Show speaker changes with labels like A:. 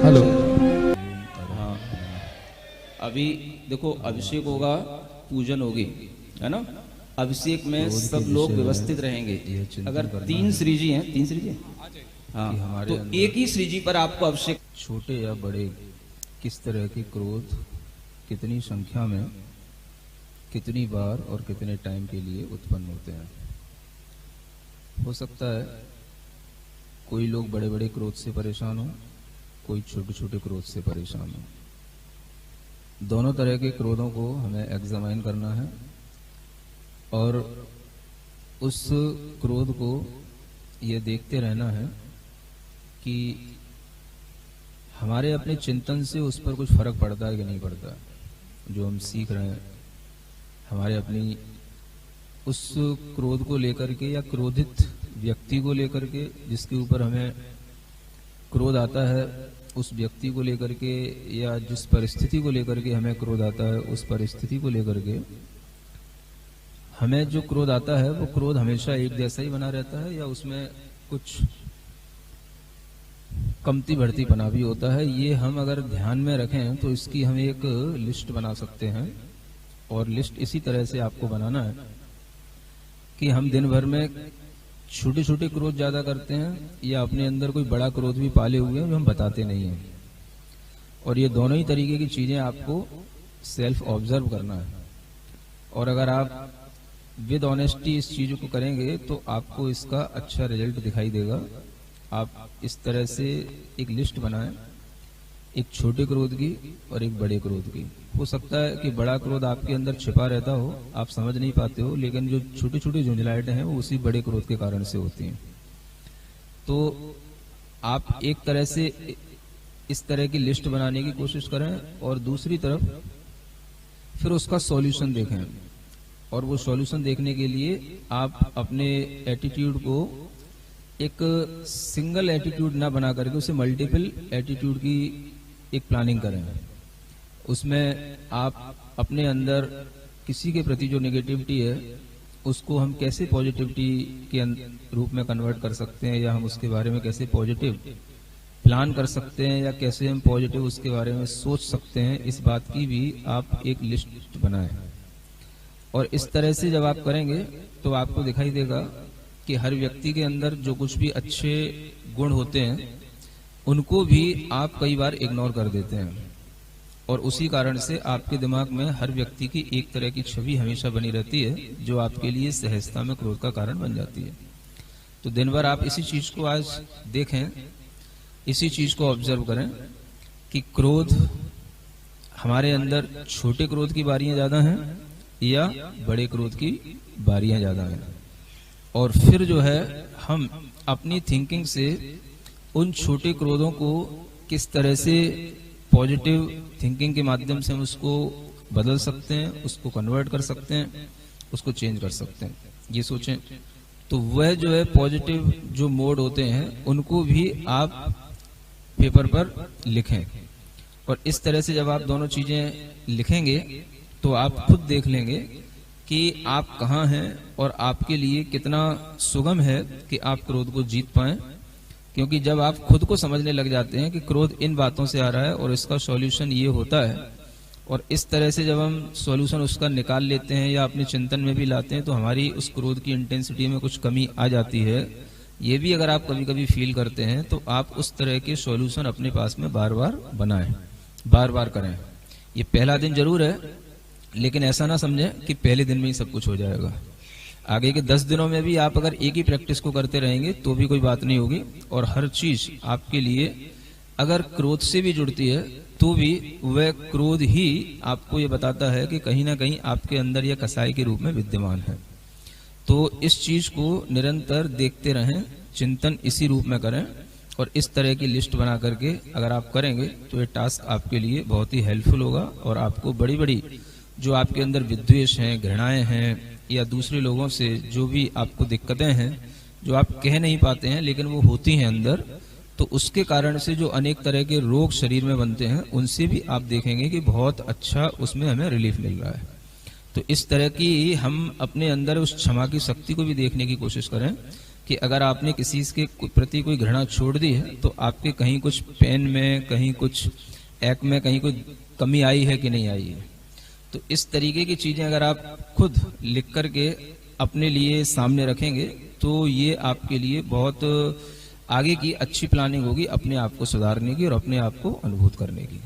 A: Hello.
B: हाँ, अभी देखो अभिषेक होगा, पूजन होगी, है ना। अभिषेक में सब लोग व्यवस्थित रहेंगे। अगर तीन श्री जी हैं, तीन श्री जी, हाँ, तो एक ही श्री जी पर आपको अभिषेक,
C: छोटे या बड़े, किस तरह के क्रोध कितनी संख्या में, कितनी बार और कितने टाइम के लिए उत्पन्न होते हैं। हो सकता है कोई लोग बड़े बड़े क्रोध से परेशान हो, कोई छोटे छोटे क्रोध से परेशान हो। दोनों तरह के क्रोधों को हमें एग्जामाइन करना है और उस क्रोध को ये देखते रहना है कि हमारे अपने चिंतन से उस पर कुछ फर्क पड़ता है कि नहीं पड़ता। जो हम सीख रहे हैं हमारे अपनी उस क्रोध को लेकर के या क्रोधित व्यक्ति को लेकर के, जिसके ऊपर हमें क्रोध आता है, उस व्यक्ति को लेकर के या जिस परिस्थिति को लेकर के हमें क्रोध आता है, उस परिस्थिति को लेकर के हमें जो क्रोध आता है वो क्रोध हमेशा एक जैसा ही बना रहता है या उसमें कुछ कमती बढ़ती पना भी होता है। ये हम अगर ध्यान में रखें तो इसकी हम एक लिस्ट बना सकते हैं। और लिस्ट इसी तरह से आपको बनाना है कि हम दिन भर में छोटे छोटे क्रोध ज्यादा करते हैं या अपने अंदर कोई बड़ा क्रोध भी पाले हुए हैं जो हम बताते नहीं हैं। और ये दोनों ही तरीके की चीजें आपको सेल्फ ऑब्जर्व करना है। और अगर आप विद ऑनेस्टी इस चीज को करेंगे तो आपको इसका अच्छा रिजल्ट दिखाई देगा। आप इस तरह से एक लिस्ट बनाएं, एक छोटे क्रोध की और एक बड़े क्रोध की। हो सकता है कि बड़ा क्रोध आपके अंदर छिपा रहता हो, आप समझ नहीं पाते हो, लेकिन जो छोटी छोटी झुंझलाहटें हैं वो उसी बड़े क्रोध के कारण से होती हैं। तो आप एक तरह से इस तरह की लिस्ट बनाने की कोशिश करें और दूसरी तरफ फिर उसका सॉल्यूशन देखें। और वो सॉल्यूशन देखने के लिए आप अपने एटीट्यूड को एक सिंगल एटीट्यूड ना बना करके उसे मल्टीपल एटीट्यूड की एक प्लानिंग करें। उसमें आप अपने अंदर किसी के प्रति जो नेगेटिविटी है उसको हम कैसे पॉजिटिविटी के रूप में कन्वर्ट कर सकते हैं, या हम उसके बारे में कैसे पॉजिटिव प्लान कर सकते हैं, या कैसे हम पॉजिटिव उसके बारे में सोच सकते हैं, इस बात की भी आप एक लिस्ट बनाएं। और इस तरह से जब आप करेंगे तो आपको दिखाई देगा कि हर व्यक्ति के अंदर जो कुछ भी अच्छे गुण होते हैं उनको भी आप कई बार इग्नोर कर देते हैं। और उसी कारण से आपके दिमाग में हर व्यक्ति की एक तरह की छवि हमेशा बनी रहती है जो आपके लिए सहजता में क्रोध का कारण बन जाती है। तो दिन भर आप इसी चीज को आज देखें, इसी चीज को ऑब्जर्व करें कि क्रोध हमारे अंदर छोटे क्रोध की बारियां ज्यादा हैं या बड़े क्रोध की बारियां ज्यादा हैं। और फिर जो है हम अपनी थिंकिंग से उन छोटे क्रोधों को किस तरह से पॉजिटिव थिंकिंग के माध्यम से हम उसको बदल सकते हैं, उसको कन्वर्ट कर सकते हैं, उसको चेंज कर सकते हैं, ये सोचें। तो वह जो है पॉजिटिव जो मोड होते हैं उनको भी आप पेपर पर लिखें। और इस तरह से जब आप दोनों चीजें लिखेंगे तो आप खुद देख लेंगे कि आप कहाँ हैं और आपके लिए कितना सुगम है कि आप क्रोध को जीत पाएं। क्योंकि जब आप खुद को समझने लग जाते हैं कि क्रोध इन बातों से आ रहा है और इसका सॉल्यूशन ये होता है, और इस तरह से जब हम सॉल्यूशन उसका निकाल लेते हैं या अपने चिंतन में भी लाते हैं तो हमारी उस क्रोध की इंटेंसिटी में कुछ कमी आ जाती है। ये भी अगर आप कभी कभी फील करते हैं तो आप उस तरह के सॉल्यूशन अपने पास में बार बार बनाएं, बार बार करें। ये पहला दिन जरूर है, लेकिन ऐसा ना समझें कि पहले दिन में ही सब कुछ हो जाएगा। आगे के 10 दिनों में भी आप अगर एक ही प्रैक्टिस को करते रहेंगे तो भी कोई बात नहीं होगी। और हर चीज आपके लिए अगर क्रोध से भी जुड़ती है तो भी वह क्रोध ही आपको ये बताता है कि कहीं ना कहीं आपके अंदर यह कसाई के रूप में विद्यमान है। तो इस चीज को निरंतर देखते रहें, चिंतन इसी रूप में करें और इस तरह की लिस्ट बना करके अगर आप करेंगे तो ये टास्क आपके लिए बहुत ही हेल्पफुल होगा। और आपको बड़ी बड़ी जो आपके अंदर विद्वेष हैं, घृणाएं हैं, या दूसरे लोगों से जो भी आपको दिक्कतें हैं जो आप कह नहीं पाते हैं लेकिन वो होती हैं अंदर, तो उसके कारण से जो अनेक तरह के रोग शरीर में बनते हैं उनसे भी आप देखेंगे कि बहुत अच्छा उसमें हमें रिलीफ मिल रहा है। तो इस तरह की हम अपने अंदर उस क्षमा की शक्ति को भी देखने की कोशिश करें कि अगर आपने किसी के प्रति कोई घृणा छोड़ दी है तो आपके कहीं कुछ पेन में, कहीं कुछ एक्ट में कहीं कोई कमी आई है कि नहीं आई है। तो इस तरीके की चीजें अगर आप खुद लिख करके अपने लिए सामने रखेंगे तो ये आपके लिए बहुत आगे की अच्छी प्लानिंग होगी अपने आप को सुधारने की और अपने आप को अनुभूत करने की।